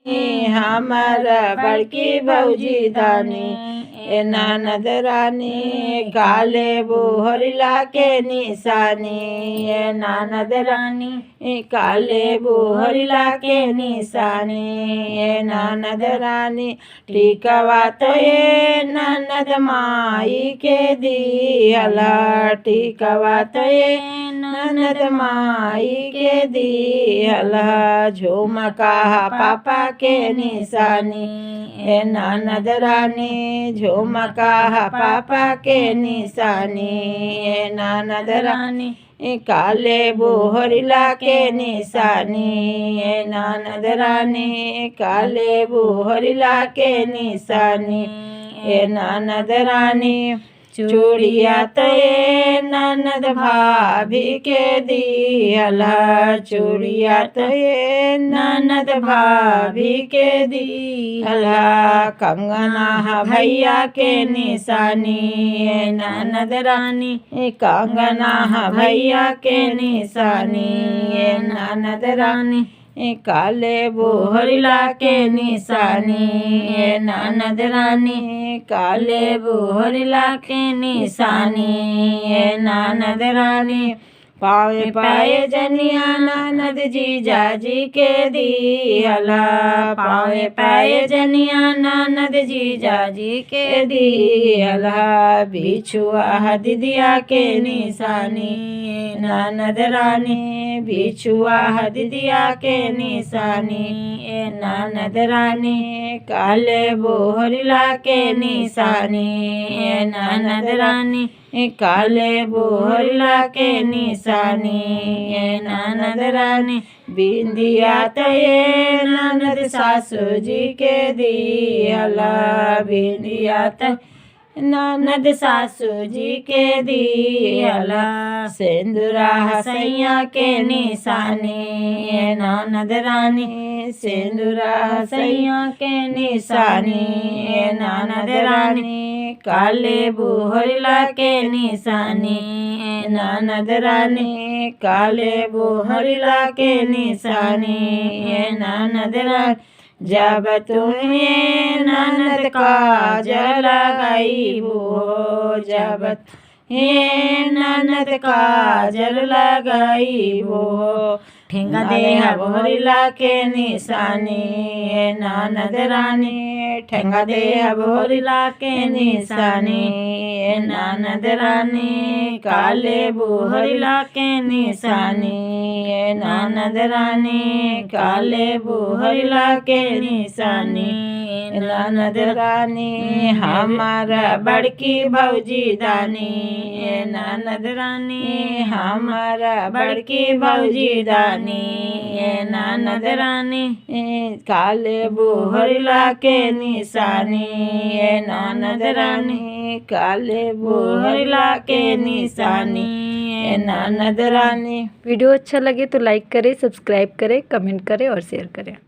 हमर बड़की भौजी दानी ए ननद रानी काले बोहरिला के निशानी ए ननद रानी काले बोहरिला के निशानी ए ननद रानी टिकवा तो ये ननद माई के दिहला टिकवा तो ये ननद माई के दिहला झुमका पापा के निशानी ए ननद रानी झुमका पापा के निशानी ए ननद रानी काले बोहरिला के निशानी ए ननद रानी काले बोहरिला के निशानी ए ननद रानी चूड़िया तो ये ननद भाभी के दिहला चूड़िया तो ये ननद भाभी के दिहला कंगना भैया के निशानी ए ननद रानी कंगना भैया के निशानी ए ननद रानी काले बोहरिला के निशानी ए ननद रानी काले बोहरिला के निशानी ए ननद रानी पावे पाए जनिया ननद जीजा जी के दिहला पावे पाए जनिया ननद जीजा जी के दिहला बिछुआ दीदिया के निशानी ननद रानी बिछुआ दीदिया के निशानी ए ननद रानी काले बोहरिला के निशानी ए ननद रानी काले बोहरिला के निशानी ए ननद रानी बिंदिया तो ये ननद सासू जी के दिहला बिंदिया तो ननद सासू जी के दिहला सिंदूरा सैया के निशानी ए ननद रानी सिंदूरा सैया के निशानी ए ननद रानी काले बोहरिला के निशानी ए ननद रानी काले बोहरिला के निशानी ए ननद रानी जब तुम्हें ननद काजल लगाईबो जब हे ननद काजल लगाईबो ठेंगा देहा बोहरिला के निशानी ए ननद रानी ठेंगा देहा बोहरिला के निशानी ए ननद रानी काले बोहरिला के निशानी ए ननद रानी काले बोहरिला के निशानी ए ननद रानी हमारा बड़की भौजी दानी ए ननद रानी हमारा बड़की भौजी दानी ए ननद रानी काले बोहरिला के निशानी ए ननद रानी काले बोहरिला के निशानी ए ननद रानी। वीडियो अच्छा लगे तो लाइक करें, सब्सक्राइब करें, कमेंट करें और शेयर करें।